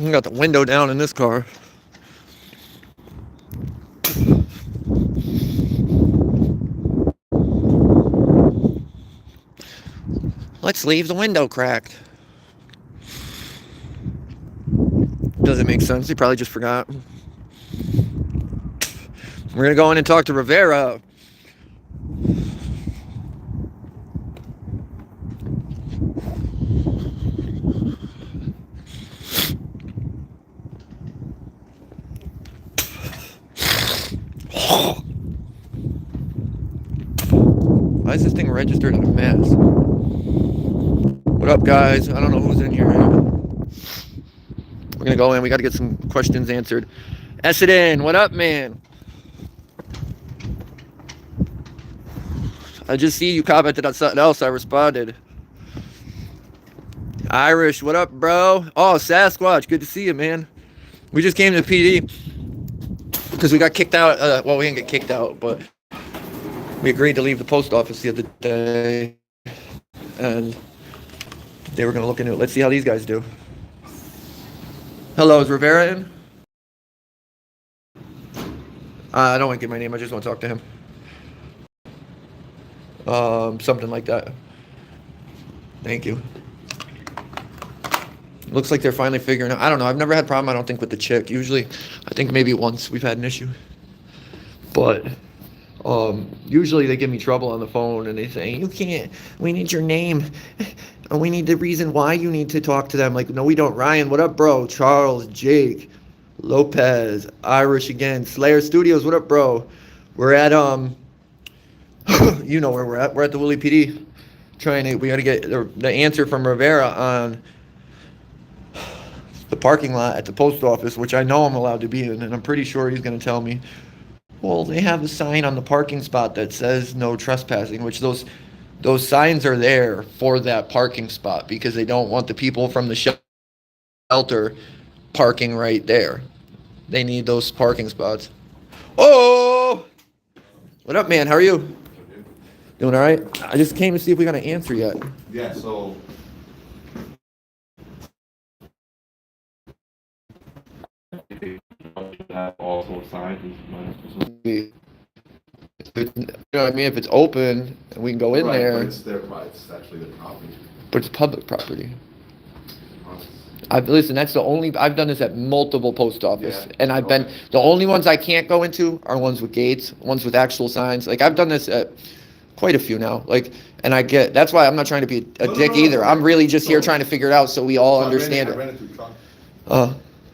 We got the window down in this car. Let's leave the window cracked. Doesn't make sense. He probably just forgot. We're gonna go in and talk to Rivera. Why is this thing registered in a mess? What up, guys? I don't know who's in here. We're gonna go in. We got to get some questions answered. Essedin, what up, man? I just see you commented on something else. I responded. Irish, what up, bro? Oh, Sasquatch, good to see you, man. We just came to the PD because we got kicked out. Well, we didn't get kicked out, but we agreed to leave the post office the other day, and they were going to look into it. Let's see how these guys do. Hello, is Rivera in? I don't want to give my name. I just want to talk to him. Something like that. Thank you. Looks like they're finally figuring out. I don't know. I've never had a problem, I don't think, with the chick. Usually, I think maybe once we've had an issue. But usually they give me trouble on the phone and they say, you can't, we need your name. And we need the reason why you need to talk to them. Like, no, we don't. Ryan, what up, bro? Charles, Jake, Lopez, Irish again. Slayer Studios, what up, bro? We're at, you know where we're at. We're at the Willie PD. We got to get the answer from Rivera on the parking lot at the post office, which I know I'm allowed to be in, and I'm pretty sure he's going to tell me, well, they have a sign on the parking spot that says no trespassing, which those signs are there for that parking spot because they don't want the people from the shelter parking right there. They need those parking spots. Oh! What up, man? How are you? Doing all right? I just came to see if we got an answer yet. Yeah, so all four signs. You know what I mean? If it's open and we can go in Right, there. but it's their right. It's actually their property. But it's public property. Listen, that's the only, I've done this at multiple post office, Yeah, and I've been, the only ones I can't go into are ones with gates, ones with actual signs. Like, I've done this at quite a few now. Like, and I get, that's why I'm not trying to be a dick either. I'm really just here trying to figure it out so we all understand I it. ran into Trump.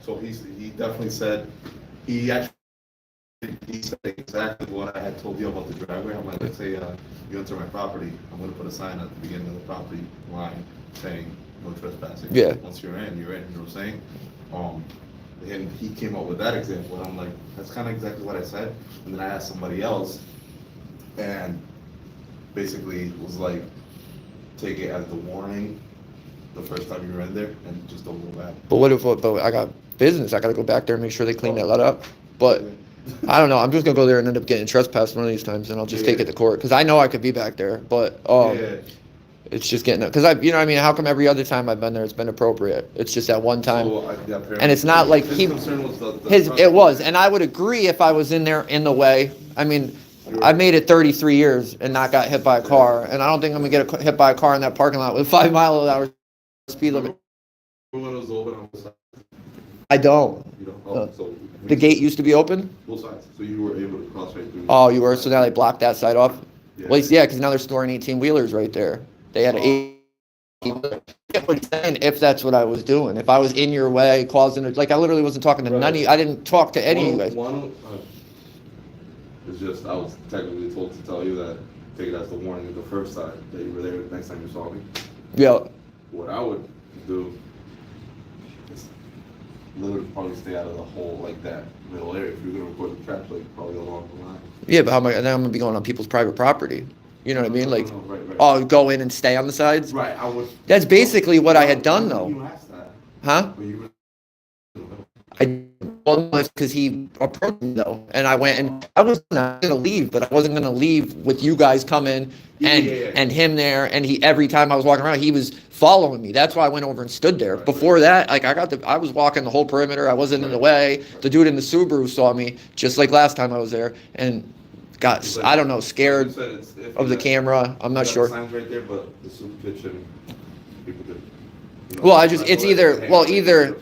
So he definitely said, he said exactly what I had told you about the driveway. I'm like, let's say you enter my property, I'm going to put a sign at the beginning of the property line saying no trespassing. Yeah. Once you're in, you're in. You know what I'm saying? And he came up with that example, and I'm like, that's kind of exactly what I said. And then I asked somebody else, and basically was like, take it as the warning the first time you were in there, and just don't go back. But what if, but I got business, I got to go back there and make sure they clean that lot up. But I don't know, I'm just going to go there and end up getting trespassed one of these times, and I'll just take it to court, because I know I could be back there, but it's just getting, because you know what I mean, how come every other time I've been there it's been appropriate? It's just that one time. So, and it's not like his concern was it was, and I would agree if I was in there in the way. I mean, I made it 33 years and not got hit by a car, and I don't think I'm gonna get hit by a car in that parking lot with 5 mile an hour speed limit. I don't. So the gate used to be open? Both sides, so you were able to cross right through. Oh, you were, so now they blocked that side off? Yeah. Well, yeah, because now they're storing 18-wheelers right there. They had an 18-wheeler. Yeah, but saying if that's what I was doing, if I was in your way, causing it, like I literally wasn't talking to none of you, I didn't talk to any of you guys. It's just, I was technically told to tell you that, take it as the warning of the first time that you were there next time you saw me. Yeah. What I would do is literally probably stay out of the whole, like that middle area. If you're gonna record the traffic, like probably along the line. Yeah, but then I'm gonna be going on people's private property. You know what I mean? Like, right. oh, go in and stay on the sides? Right, I would. That's basically what I had done, though. You asked that. Huh? But you Well, it's because he approached me, though, and I went, and I was not gonna leave, but I wasn't gonna leave with you guys coming and him there, and he, every time I was walking around, he was following me. That's why I went over and stood there. Before that, like I was walking the whole perimeter. I wasn't in the way. The dude in the Subaru saw me, just like last time I was there, and got, I don't know, scared of the camera. I'm not sure. Signs right there, but the soup kitchen, people could, Well, it's either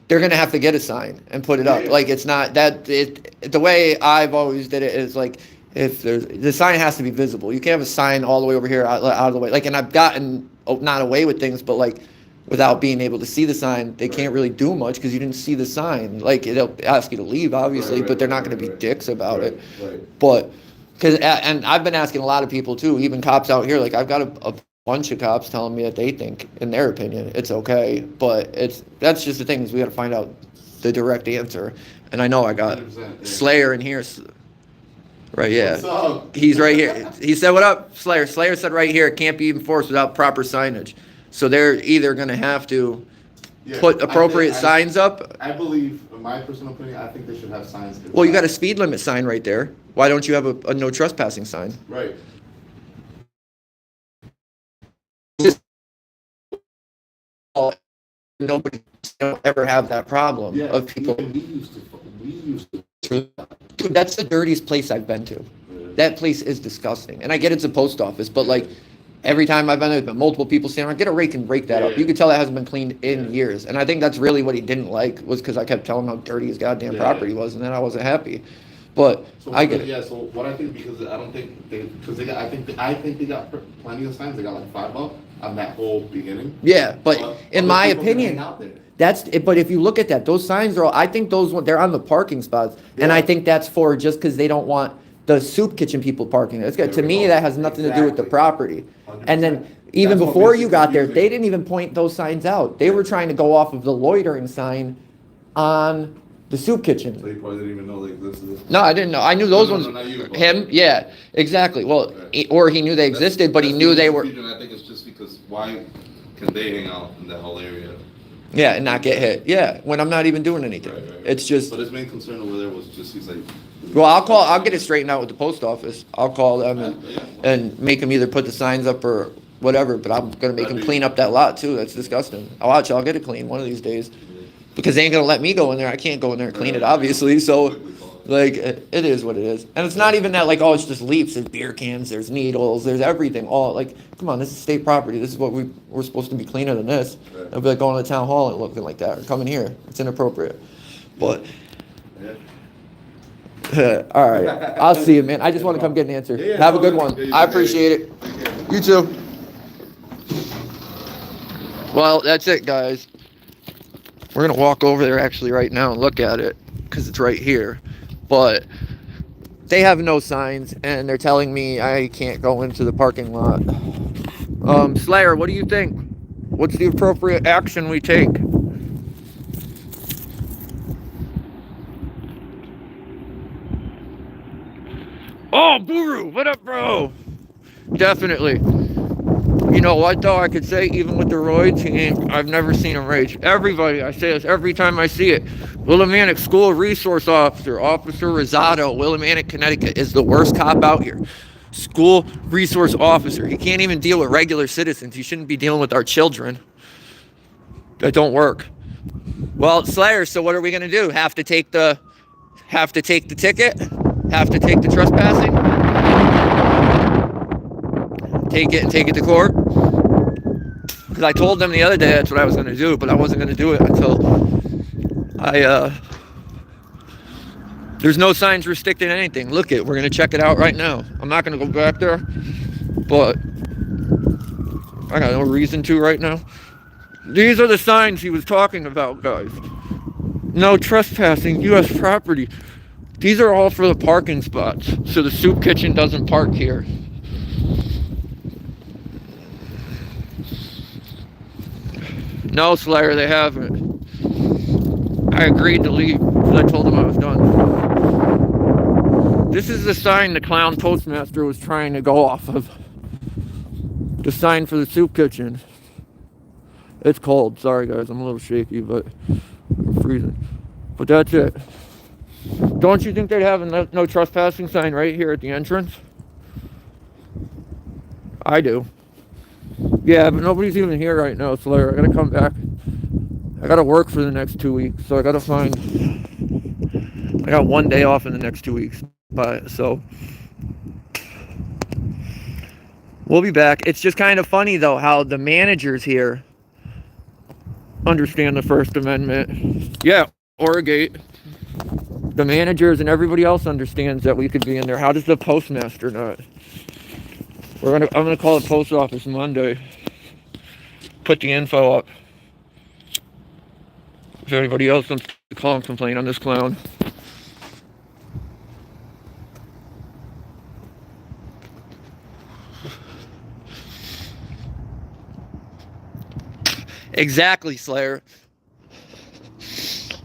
they're gonna have to get a sign and put it up. Like it's not that the way I've always did it is like, if the sign has to be visible. You can't have a sign all the way over here out of the way. Like, and I've gotten not away with things, but like without being able to see the sign, they can't really do much because you didn't see the sign. Like they'll ask you to leave, obviously, but they're not going to be dicks about it. But and I've been asking a lot of people too, even cops out here. Like I've got a bunch of cops telling me that they think, in their opinion, it's okay. But that's just the thing, is we got to find out the direct answer. And I know I got Slayer in here. Right, yeah. He's right here. He said, "What up, Slayer?" Slayer said right here, it can't be enforced without proper signage. So they're either going to have to put appropriate signs up. I believe, in my personal opinion, I think they should have signs. Well, you got a speed limit sign right there. Why don't you have a no trespassing sign? Right. Nobody don't ever have that problem of people. We used to. Dude, that's the dirtiest place I've been to. That place is disgusting. And I get it's a post office, but like every time I've been there, there's been multiple people saying, "Get a rake and rake that up." You can tell that hasn't been cleaned in years. And I think that's really what he didn't like, was because I kept telling him how dirty his goddamn property was, and then I wasn't happy. But I get it. Yeah, so what I think, because I don't think I think they got plenty of signs. They got like 5 up on that whole beginning. Yeah, but in my opinion, but if you look at that, those signs are all, I think they're on the parking spots, and I think that's for just because they don't want the soup kitchen people parking there. To me, that has nothing to do with the property. 100%. And then even before you got there, they didn't even point those signs out. They were trying to go off of the loitering sign on the soup kitchen. So you probably didn't even know they existed. No, I didn't know. I knew those ones. Not you, him, yeah, exactly. Well, or he knew they existed, but he knew they were. I think it's just because why can they hang out in that whole area? Yeah, and not get hit. Yeah, when I'm not even doing anything. Right. It's just. But his main concern over there was just, he's like. Well, I'll get it straightened out with the post office. I'll call them and make them either put the signs up or whatever. But I'm gonna make them clean up that lot too. That's disgusting. I'll get it clean one of these days. Because they ain't gonna let me go in there. I can't go in there and clean it, obviously. So, like, it is what it is. And it's not even that, like, oh, it's just leaps. There's beer cans. There's needles. There's everything. All like, come on, this is state property. This is what we're supposed to be cleaner than this. It'd be like going to the town hall and looking like that, or coming here. It's inappropriate. But all right, I'll see you, man. I just want to come get an answer. Have a good one. I appreciate it. You too. Well, that's it, guys. We're going to walk over there actually right now and look at it, because it's right here. But they have no signs, and they're telling me I can't go into the parking lot. Slayer, what do you think? What's the appropriate action we take? Oh, Buru, what up, bro? Definitely. You know what, though, I could say, even with the roids, I've never seen him rage. Everybody, I say this every time I see it. Willimantic School Resource Officer, Officer Rosado, Willimantic, Connecticut, is the worst cop out here. School Resource Officer. He can't even deal with regular citizens. He shouldn't be dealing with our children. That don't work. Well, Slayer, so what are we going to do? Have to take the ticket? Have to take the trespassing? Take it to court? Because I told them the other day that's what I was going to do, but I wasn't going to do it until there's no signs restricting anything. Look we're going to check it out right now. I'm not going to go back there, but I got no reason to right now. These are the signs he was talking about, guys. No trespassing, U.S. property. These are all for the parking spots, so the soup kitchen doesn't park here. No, Slayer, they haven't. I agreed to leave because I told them I was done. This is the sign the clown postmaster was trying to go off of. The sign for the soup kitchen. It's cold. Sorry, guys. I'm a little shaky, but I'm freezing. But that's it. Don't you think they'd have a no trespassing sign right here at the entrance? I do. Yeah, but nobody's even here right now, Slayer. I gotta come back. I gotta work for the next 2 weeks, so I got 1 day off in the next 2 weeks. But so we'll be back. It's just kind of funny though how the managers here understand the First Amendment. Yeah, Orgate. The managers and everybody else understands that we could be in there. How does the postmaster not? I'm gonna call the post office Monday. Put the info up. If anybody else wants to call and complain on this clown. Exactly, Slayer.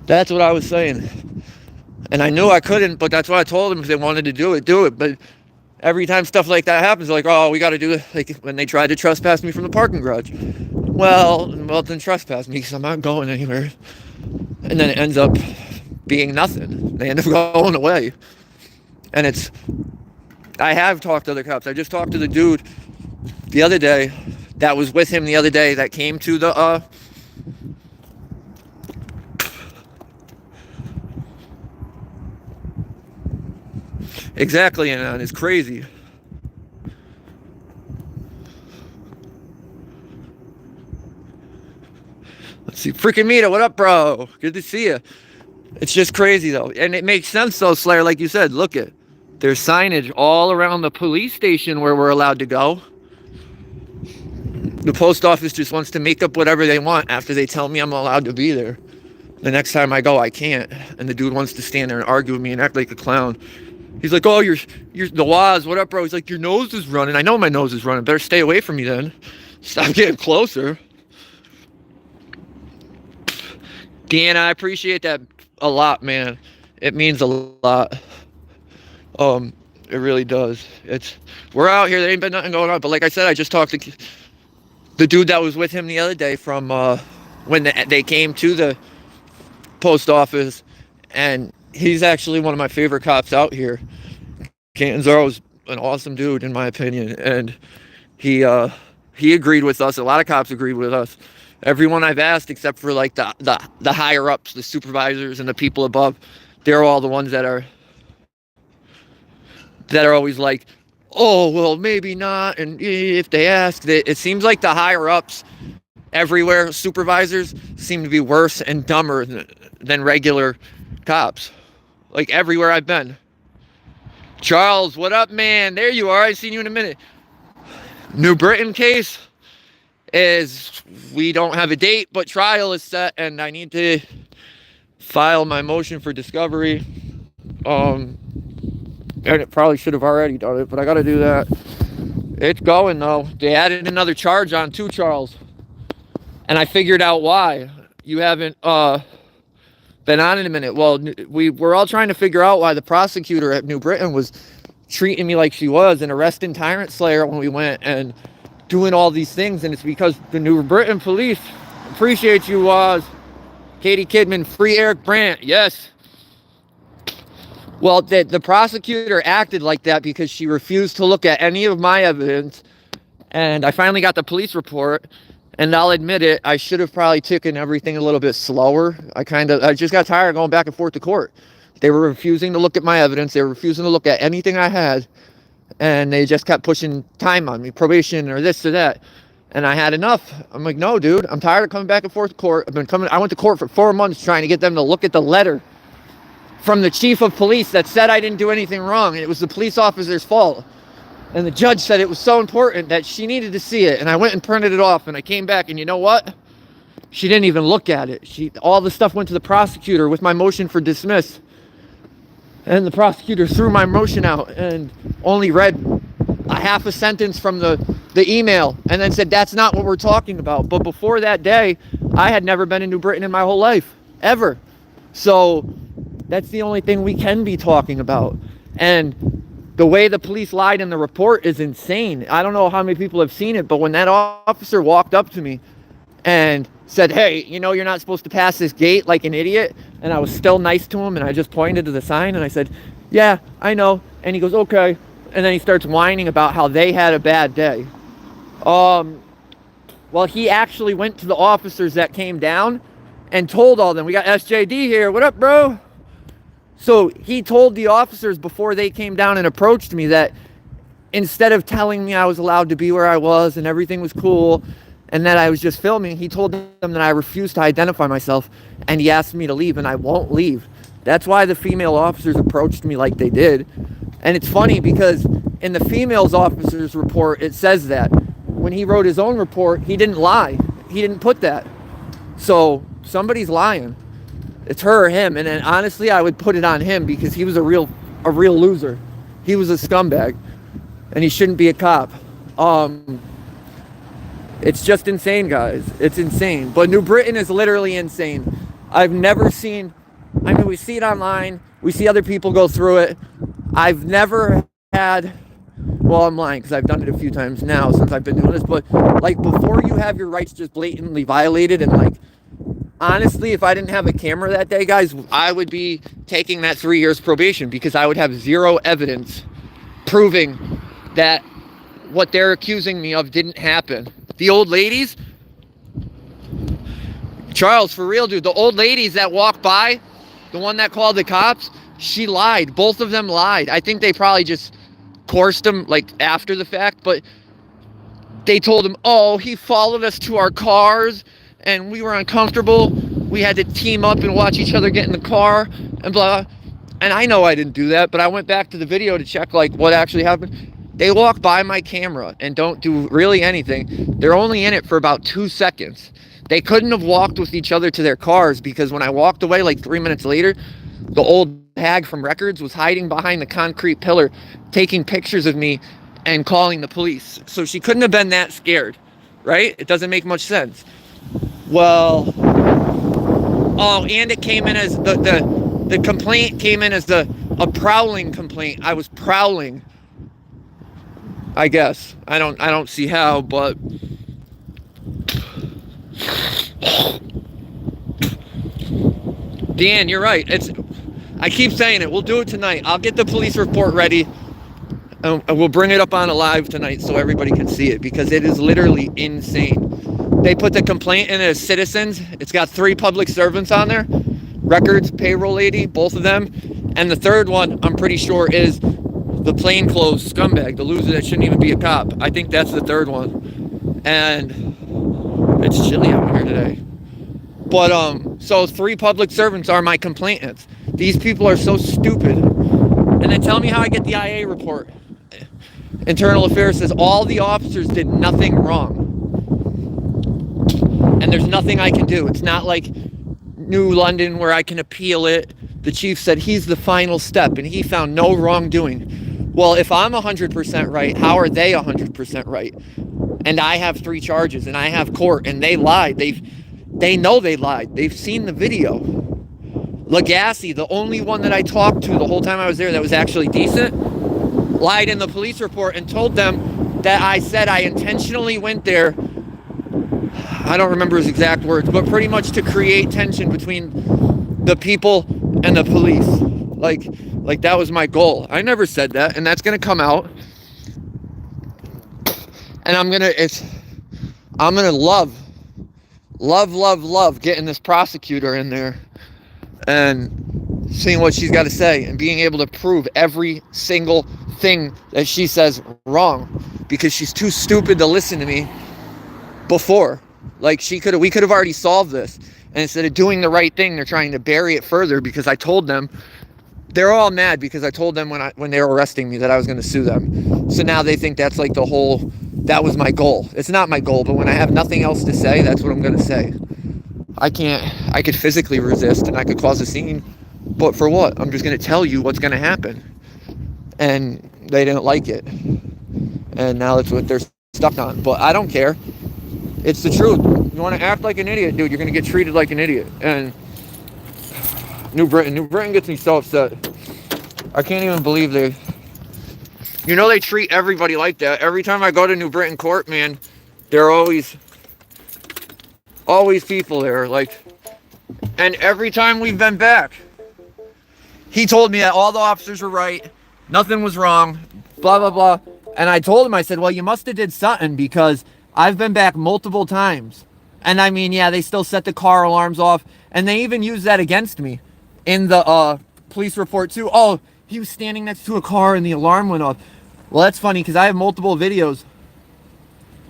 That's what I was saying. And I knew I couldn't, but that's what I told them. If they wanted to do it. But every time stuff like that happens, they're like, oh, we got to do it. Like when they tried to trespass me from the parking garage. Well, then trespass me because I'm not going anywhere. And then it ends up being nothing. They end up going away. And I have talked to other cops. I just talked to the dude the other day that was with him the other day that came to the exactly, and it's crazy. Let's see, freaking Mita, what up, bro? Good to see you. It's just crazy though, and it makes sense though, Slayer. Like you said, look at there's signage all around the police station where we're allowed to go. The post office just wants to make up whatever they want after they tell me I'm allowed to be there. The next time I go, I can't. And the dude wants to stand there and argue with me and act like a clown. He's like, oh, you're the Waz, what up, bro? He's like, your nose is running. I know my nose is running. Better stay away from me then. Stop getting closer. Deanna, I appreciate that a lot, man. It means a lot. It really does. We're out here. There ain't been nothing going on. But like I said, I just talked to the dude that was with him the other day from when they came to the post office, and he's actually one of my favorite cops out here. Cantanzaro's an awesome dude in my opinion, and he agreed with us. A lot of cops agreed with us. Everyone I've asked, except for like the higher ups, the supervisors and the people above, they're all the ones that are always like, oh, well, maybe not. And if they ask, it seems like the higher ups everywhere, supervisors, seem to be worse and dumber than regular cops. Like everywhere I've been. Charles, what up, man? There you are. I haven't seen you in a minute. New Britain case is, we don't have a date, but trial is set, and I need to file my motion for discovery. And it probably should have already done it, but I got to do that. It's going, though. They added another charge on too, Charles. And I figured out why. You haven't been on in a minute. Well, we're all trying to figure out why the prosecutor at New Britain was treating me like she was an arresting tyrant slayer when we went and doing all these things. And it's because the New Britain police appreciate you, Katie Kidman, free Eric Brandt. Yes. Well, the prosecutor acted like that because she refused to look at any of my evidence. And I finally got the police report. And I'll admit it, I should have probably taken everything a little bit slower. I just got tired of going back and forth to court. They were refusing to look at my evidence. They were refusing to look at anything I had. And they just kept pushing time on me, probation or this or that. And I had enough. I'm like, no, dude, I'm tired of coming back and forth to court. I went to court for 4 months trying to get them to look at the letter from the chief of police that said I didn't do anything wrong. And it was the police officer's fault. And the judge said it was so important that she needed to see it. And I went and printed it off. And I came back, and you know what? She didn't even look at it. All the stuff went to the prosecutor with my motion for dismiss. And the prosecutor threw my motion out and only read a half a sentence from the email. And then said, that's not what we're talking about. But before that day, I had never been in New Britain in my whole life. Ever. So that's the only thing we can be talking about. And the way the police lied in the report is insane. I don't know how many people have seen it, but when that officer walked up to me and said, hey, you know you're not supposed to pass this gate like an idiot, and I was still nice to him, and I just pointed to the sign, and I said, yeah, I know. And he goes, okay. And then he starts whining about how they had a bad day. Well, he actually went to the officers that came down and told all them, we got SJD here. What up, bro? So he told the officers before they came down and approached me that instead of telling me I was allowed to be where I was and everything was cool and that I was just filming, he told them that I refused to identify myself and he asked me to leave, and I won't leave. That's why the female officers approached me like they did. And it's funny because in the female's officer's report, it says that. When he wrote his own report, he didn't lie. He didn't put that. So somebody's lying. It's her or him. And then honestly, I would put it on him because he was a real loser. He was a scumbag. And he shouldn't be a cop. It's just insane, guys. It's insane. But New Britain is literally insane. I've never seen, I mean, we see it online. We see other people go through it. I've never had, well, I'm lying because I've done it a few times now since I've been doing this. But like before you have your rights just blatantly violated, and like, honestly, if I didn't have a camera that day, guys, I would be taking that 3 years probation because I would have zero evidence proving that what they're accusing me of didn't happen. The old ladies, Charles, for real, dude, the old ladies that walked by, the one that called the cops, she lied. Both of them lied. I think they probably just coerced him like after the fact, but they told him, oh, he followed us to our cars and we were uncomfortable. We had to team up and watch each other get in the car and blah. And I know I didn't do that, but I went back to the video to check like what actually happened. They walk by my camera and don't do really anything. They're only in it for about 2 seconds. They couldn't have walked with each other to their cars because when I walked away like 3 minutes later, the old hag from Records was hiding behind the concrete pillar, taking pictures of me and calling the police. So she couldn't have been that scared, right? It doesn't make much sense. Well, oh, and it came in as the complaint came in as a prowling complaint. I was prowling, I guess. I don't see how, but Dan, you're right. I keep saying it. We'll do it tonight. I'll get the police report ready. And we'll bring it up on a live tonight so everybody can see it because it is literally insane. They put the complaint in as citizens. It's got 3 public servants on there. Records, payroll lady, both of them. And the third one, I'm pretty sure, is the plainclothes scumbag, the loser that shouldn't even be a cop. I think that's the third one. And it's chilly out here today. But, so 3 public servants are my complainants. These people are so stupid. And then tell me how I get the IA report. Internal Affairs says all the officers did nothing wrong. And there's nothing I can do. It's not like New London where I can appeal it. The chief said he's the final step and he found no wrongdoing. Well, if I'm 100% right, how are they 100% right? And I have 3 charges and I have court and they lied. They know they lied. They've seen the video. Lagasse, the only one that I talked to the whole time I was there that was actually decent, lied in the police report and told them that I said I intentionally went there. I don't remember his exact words, but pretty much to create tension between the people and the police. Like that was my goal. I never said that, and that's gonna come out. And I'm gonna love getting this prosecutor in there and seeing what she's got to say and being able to prove every single thing that she says wrong because she's too stupid to listen to me before. Like we could have already solved this. And instead of doing the right thing, they're trying to bury it further because I told them. They're all mad because I told them when they were arresting me that I was going to sue them. So now they think that's like that was my goal. It's not my goal, but when I have nothing else to say, that's what I'm going to say. I could physically resist and I could cause a scene, but for what? I'm just going to tell you what's going to happen. And they didn't like it. And now that's what they're stuck on. But I don't care. It's the truth. You want to act like an idiot, dude, you're going to get treated like an idiot. And New Britain gets me so upset. I can't even believe they treat everybody like that. Every time I go to New Britain court, man, there are always people there. And every time we've been back, he told me that all the officers were right, nothing was wrong, blah, blah, blah. And I told him, I said, well, you must have did something because I've been back multiple times. And I mean, yeah, they still set the car alarms off. And they even use that against me in the police report too. Oh, he was standing next to a car and the alarm went off. Well, that's funny because I have multiple videos.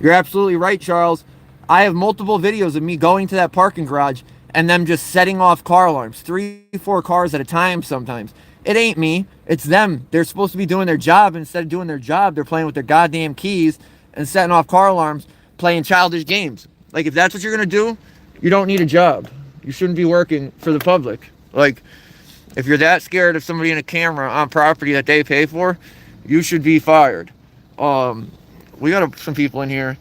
You're absolutely right, Charles. I have multiple videos of me going to that parking garage and them just setting off car alarms. 3, 4 cars at a time sometimes. It ain't me. It's them. They're supposed to be doing their job. Instead of doing their job, they're playing with their goddamn keys and setting off car alarms, playing childish games. Like, if that's what you're going to do, you don't need a job. You shouldn't be working for the public. Like, if you're that scared of somebody in a camera on property that they pay for, you should be fired. We got some people in here.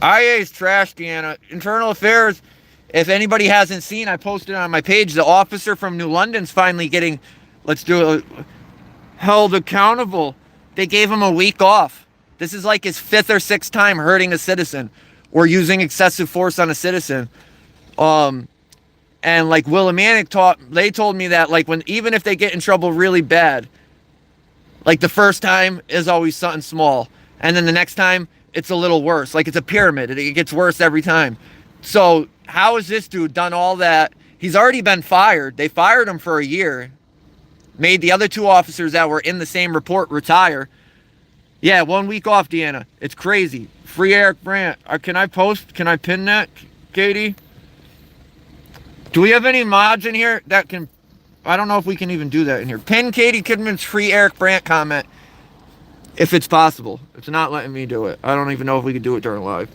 IA's trash, Deanna. Internal Affairs, if anybody hasn't seen, I posted on my page, the officer from New London's finally getting, held accountable. They gave him a week off. This is like his 5th or 6th time hurting a citizen or using excessive force on a citizen. And like Willimantic they told me that like even if they get in trouble really bad, like the first time is always something small. And then the next time it's a little worse. Like it's a pyramid. It gets worse every time. So how has this dude done all that? He's already been fired. They fired him for a year. Made the other 2 officers that were in the same report retire. Yeah, 1 week off, Deanna. It's crazy. Free Eric Brandt. Can I pin that, Katie? Do we have any mods in here that can... I don't know if we can even do that in here. Pin Katie Kidman's free Eric Brandt comment. If it's possible. It's not letting me do it. I don't even know if we can do it during live.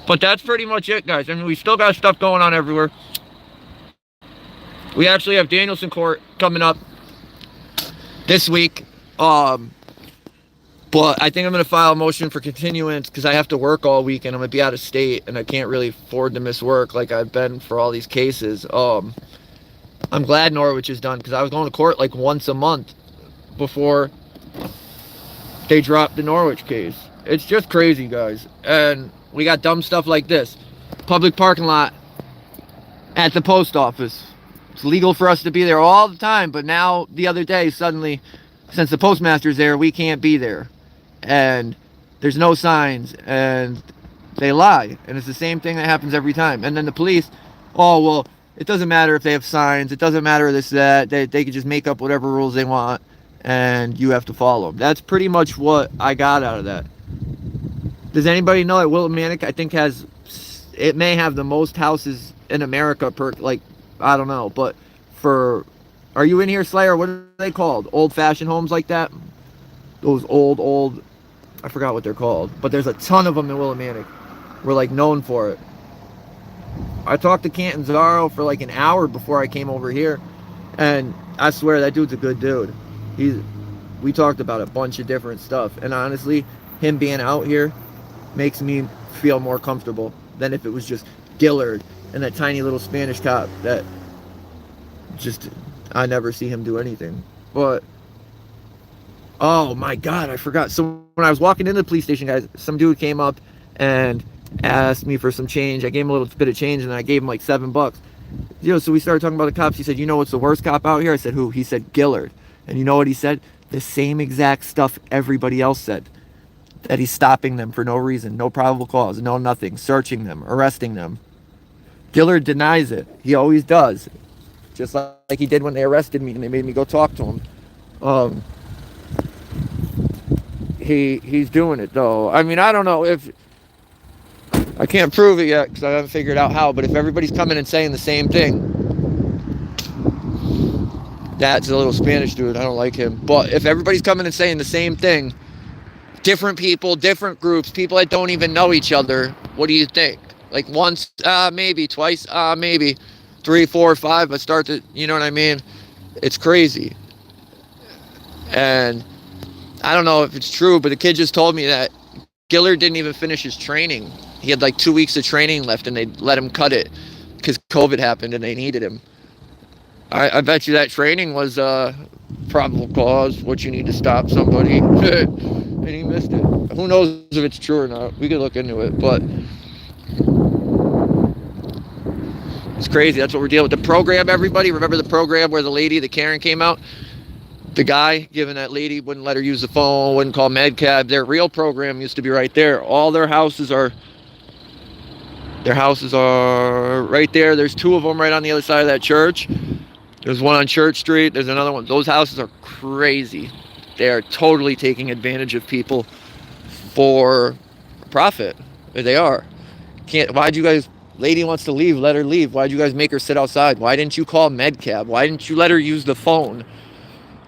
But that's pretty much it, guys. I mean, we still got stuff going on everywhere. We actually have Danielson Court coming up this week. But I think I'm going to file a motion for continuance because I have to work all week and I'm going to be out of state and I can't really afford to miss work like I've been for all these cases. I'm glad Norwich is done because I was going to court like once a month before they dropped the Norwich case. It's just crazy, guys. And we got dumb stuff like this. Public parking lot at the post office. It's legal for us to be there all the time, but now the other day, suddenly, since the postmaster's there, we can't be there. And there's no signs, and they lie. And it's the same thing that happens every time. And then the police, oh, well, it doesn't matter if they have signs. It doesn't matter this, that. They can just make up whatever rules they want, and you have to follow them. That's pretty much what I got out of that. Does anybody know that Willimantic, I think, it may have the most houses in America per, like, I don't know, but are you in here, Slayer? What are they called? Old-fashioned homes like that? Those old, I forgot what they're called. But there's a ton of them in Willimantic. We're, like, known for it. I talked to Cantanzaro for, like, an hour before I came over here. And I swear, that dude's a good dude. We talked about a bunch of different stuff. And honestly, him being out here makes me feel more comfortable than if it was just Dillard and that tiny little Spanish cop that just, I never see him do anything. But, oh my God, I forgot. So when I was walking into the police station, guys, some dude came up and asked me for some change. I gave him a little bit of change and then I gave him like $7. So we started talking about the cops. He said, you know what's the worst cop out here? I said, who? He said, Gillard. And you know what he said? The same exact stuff everybody else said. That he's stopping them for no reason, no probable cause, no nothing, searching them, arresting them. Gillard denies it. He always does. Just like he did when they arrested me and they made me go talk to him. He's doing it though. I mean, I don't know if I can't prove it yet because I haven't figured out how, but if everybody's coming and saying the same thing, that's a little Spanish dude. I don't like him. But if everybody's coming and saying the same thing, different people, different groups, people that don't even know each other, what do you think? Like once, maybe, twice, maybe, 3, 4, 5, but start to, you know what I mean? It's crazy. And I don't know if it's true, but the kid just told me that Gillard didn't even finish his training. He had like 2 weeks of training left and they let him cut it because COVID happened and they needed him. I bet you that training was probable cause, what you need to stop somebody. And he missed it. Who knows if it's true or not? We could look into it, but it's crazy. That's what we're dealing with. The program, everybody, remember the program where the lady, the Karen, came out? The guy giving that lady wouldn't let her use the phone, wouldn't call MedCab. Their real program used to be right there. All their houses are right there. There's 2 of them right on the other side of that church. There's one on Church Street. There's another one. Those houses are crazy. They are totally taking advantage of people for profit. They are. Why'd you guys, lady wants to leave, let her leave. Why'd you guys make her sit outside? Why didn't you call MedCab? Why didn't you let her use the phone?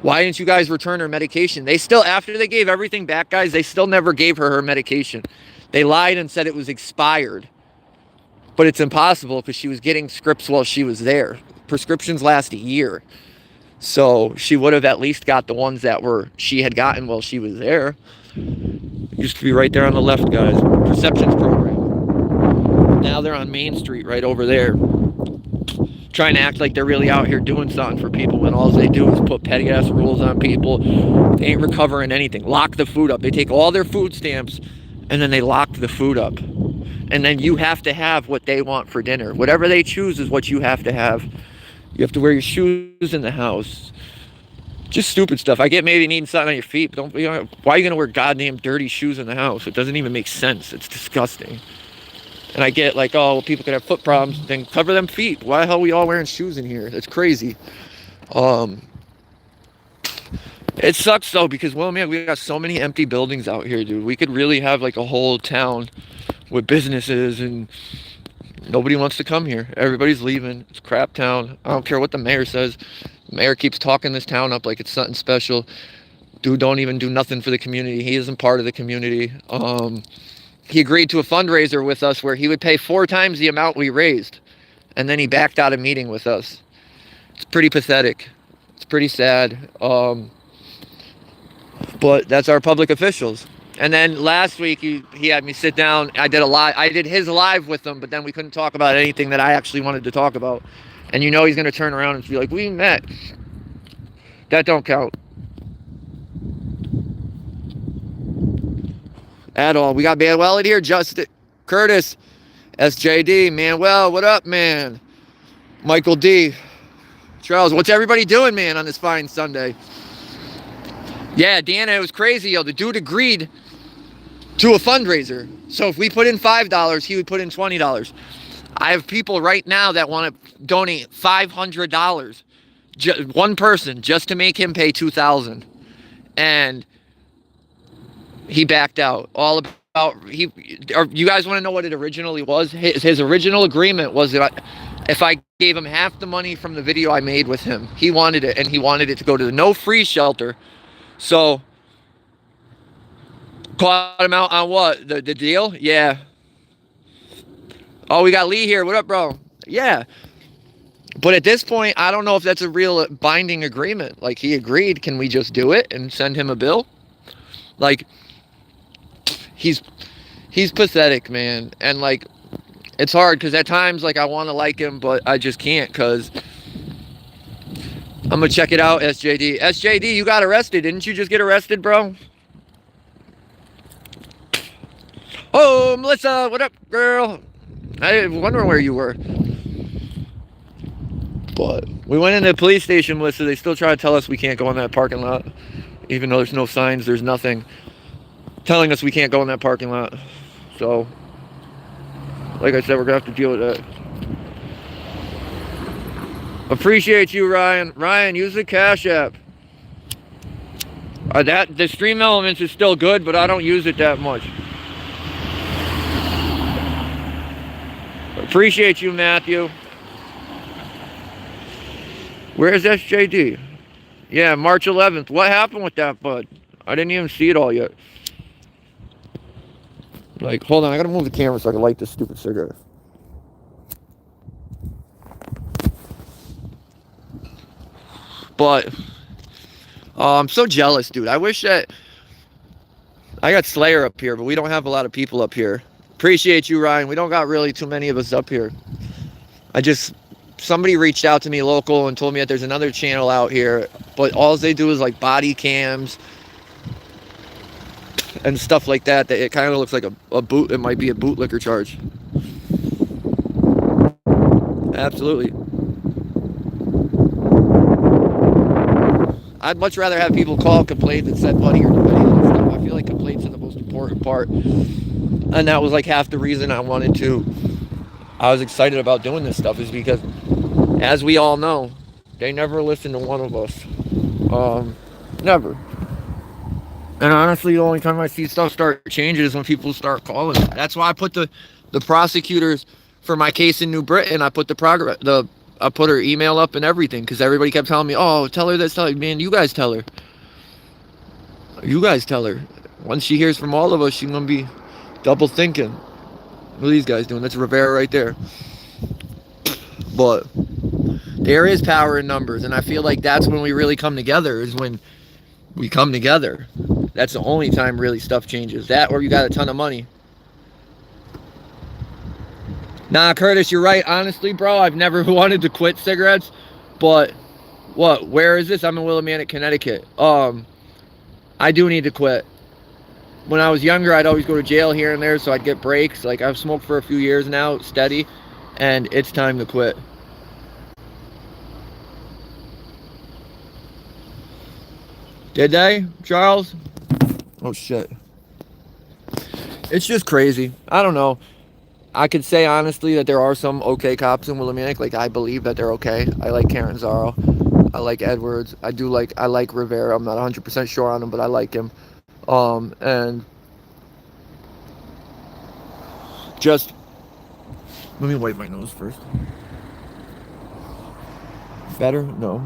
Why didn't you guys return her medication? They still, after they gave everything back, guys, they still never gave her medication. They lied and said it was expired. But it's impossible because she was getting scripts while she was there. Prescriptions last a year. So she would have at least got the ones that she had gotten while she was there. It used to be right there on the left, guys. Perceptions program. Now they're on Main Street right over there. Trying to act like they're really out here doing something for people when all they do is put petty ass rules on people. They ain't recovering anything. Lock the food up. They take all their food stamps and then they lock the food up. And then you have to have what they want for dinner. Whatever they choose is what you have to have. You have to wear your shoes in the house. Just stupid stuff. I get maybe needing something on your feet, but why are you going to wear goddamn dirty shoes in the house? It doesn't even make sense. It's disgusting. And I get like, oh, well, people could have foot problems. Then cover them feet. Why the hell are we all wearing shoes in here? That's crazy. It sucks though, because, well, man, we got so many empty buildings out here, dude. We could really have like a whole town with businesses, and nobody wants to come here. Everybody's leaving. It's crap town. I don't care what the mayor says. The mayor keeps talking this town up like it's something special. Dude don't even do nothing for the community. He isn't part of the community. He agreed to a fundraiser with us where he would pay 4 times the amount we raised, and then he backed out of meeting with us. It's pretty pathetic. It's pretty sad. But that's our public officials. And then last week he had me sit down. I did his live with him, but then we couldn't talk about anything that I actually wanted to talk about. And you know he's going to turn around and be like, we met. That don't count. At all. We got Manuel in here. Justin, Curtis, SJD, Manuel, what up, man? Michael D. Charles, what's everybody doing, man, on this fine Sunday? Yeah, Dana, it was crazy, yo. The dude agreed to a fundraiser. So if we put in $5, he would put in $20. I have people right now that want to donate $500. One person, just to make him pay $2,000. And he backed out. All about, you guys want to know what it originally was? His original agreement was that if I gave him half the money from the video I made with him, he wanted it, and he wanted it to go to the No Free Shelter. So, caught him out on what? The deal? Yeah. Oh, we got Lee here. What up, bro? Yeah. But at this point, I don't know if that's a real binding agreement. Like, he agreed. Can we just do it and send him a bill? Like, he's pathetic, man. And, like, it's hard because at times, like, I want to like him, but I just can't because I'm going to check it out, SJD. SJD, you got arrested. Didn't you just get arrested, bro? Oh, Melissa, what up, girl? I was wondering where you were. But we went into the police station, Melissa. They still try to tell us we can't go in that parking lot. Even though there's no signs, there's nothing telling us we can't go in that parking lot. So, like I said, we're going to have to deal with that. Appreciate you, Ryan. Ryan, use the Cash App. The Stream Elements is still good, but I don't use it that much. Appreciate you, Matthew. Where's SJD? Yeah, March 11th. What happened with that, bud? I didn't even see it all yet. Like, hold on. I gotta move the camera so I can light this stupid cigarette. But I'm so jealous, dude. I wish that I got Slayer up here, but we don't have a lot of people up here. Appreciate you, Ryan. We don't got really too many of us up here. Somebody reached out to me local and told me that there's another channel out here, but all they do is like body cams and stuff like that. That it kind of looks like a boot. It might be a bootlicker charge. Absolutely. I'd much rather have people call, complain, than send money or do any of that stuff. I feel like complaints are the most important part, and that was like half the reason I was excited about doing this stuff, is because, as we all know, they never listen to one of us. Never. And honestly, the only time I see stuff start changing is when people start calling. That's why I put the prosecutors for my case in New Britain. I put I put her email up and everything, because everybody kept telling me, "Oh, tell her this, tell her." Man, you guys tell her. You guys tell her. Once she hears from all of us, she's gonna be double thinking. What are these guys doing? That's Rivera right there. But there is power in numbers, and I feel like that's when we really come together, is when we come together. That's the only time really stuff changes. That, or you got a ton of money. Nah, Curtis, you're right. Honestly, bro, I've never wanted to quit cigarettes. But where is this? I'm in Willimantic, Connecticut. I do need to quit. When I was younger, I'd always go to jail here and there, so I'd get breaks. Like, I've smoked for a few years now, steady, and it's time to quit. Did they, Charles? Oh, shit. It's just crazy. I don't know. I could say honestly that there are some okay cops in Willimantic. Like, I believe that they're okay. I like Karen Zaro. I like Edwards. I like Rivera. I'm not 100% sure on him, but I like him. And just, let me wipe my nose first. Better? No.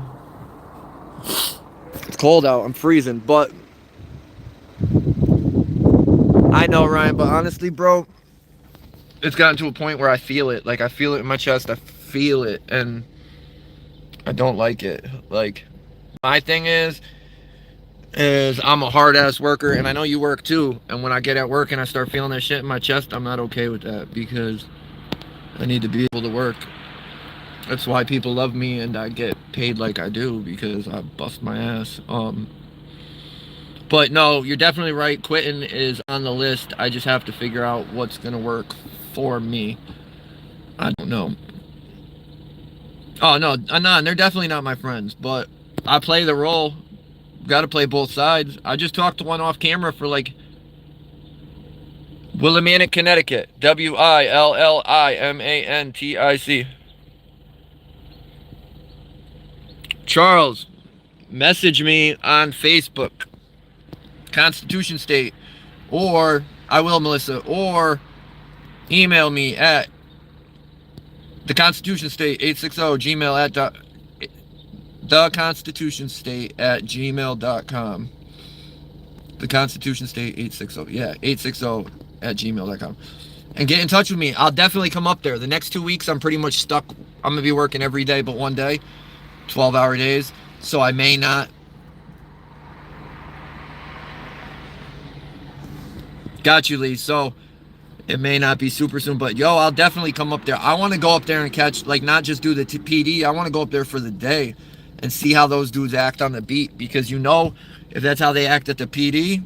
It's cold out. I'm freezing, but I know, Ryan, but honestly, bro, it's gotten to a point where I feel it. Like, I feel it in my chest. I feel it, and I don't like it. Like, my thing is I'm a hard-ass worker, and I know you work too, and when I get at work and I start feeling that shit in my chest, I'm not okay with that, because I need to be able to work. That's why people love me and I get paid like I do, because I bust my ass. But no, you're definitely right. Quitting is on the list. I just have to figure out what's going to work for me. I don't know. Oh, no, they're definitely not my friends, but I play the role. Got to play both sides. I just talked to one off camera for like Willimantic, Connecticut. Willimantic. Charles, message me on Facebook, Constitution State, or I will, Melissa, or email me at TheConstitutionState 860 gmail at TheConstitutionState@gmail.com. TheConstitutionState 860, yeah, 860 at gmail.com. And get in touch with me. I'll definitely come up there. The next 2 weeks, I'm pretty much stuck. I'm gonna be working every day but one day, 12-hour days. So I may not. Got you, Lee. So it may not be super soon, but yo, I'll definitely come up there. I want to go up there and catch, like, not just do the PD. I want to go up there for the day and see how those dudes act on the beat, because you know, if that's how they act at the PD,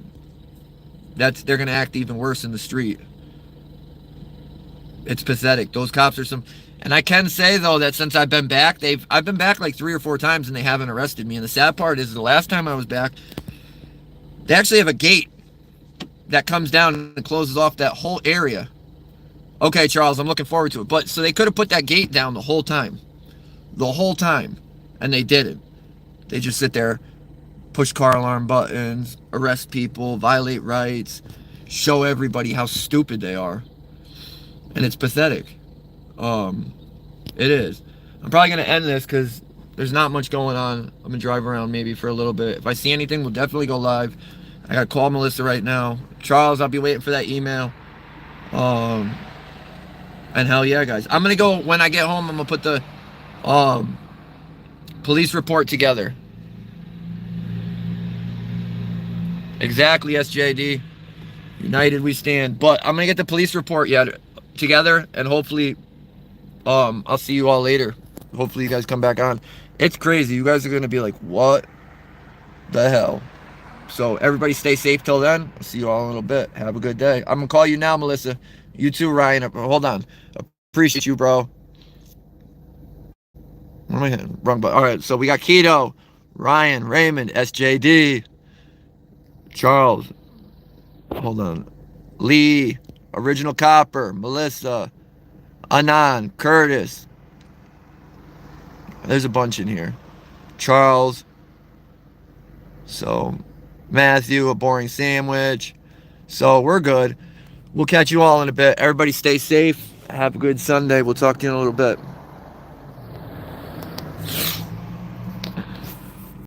they're gonna act even worse in the street. It's pathetic. Those cops are some. And I can say though that since I've been back, I've been back like 3 or 4 times and they haven't arrested me. And the sad part is, the last time I was back, they actually have a gate that comes down and closes off that whole area. Okay, Charles, I'm looking forward to it. But so they could have put that gate down the whole time, and they didn't. They just sit there, push car alarm buttons, arrest people, violate rights, show everybody how stupid they are. And it's pathetic. It is. I'm probably going to end this because there's not much going on. I'm going to drive around maybe for a little bit. If I see anything, we'll definitely go live. I got to call Melissa right now. Charles, I'll be waiting for that email. And hell yeah, guys. I'm going to go, when I get home, I'm going to put the police report together. Exactly, SJD. United we stand. But I'm going to get the police report together, and hopefully I'll see you all later. Hopefully you guys come back on. It's crazy. You guys are going to be like, what the hell? So everybody stay safe till then. I'll see you all in a little bit. Have a good day. I'm going to call you now, Melissa. You too, Ryan. Hold on. Appreciate you, bro. What am I hitting? Wrong button. All right, so we got Keto, Ryan, Raymond, SJD, Charles, hold on, Lee, Original Copper, Melissa, Anan, Curtis. There's a bunch in here. Charles. So, Matthew, a boring sandwich. So, we're good. We'll catch you all in a bit. Everybody stay safe. Have a good Sunday. We'll talk to you in a little bit.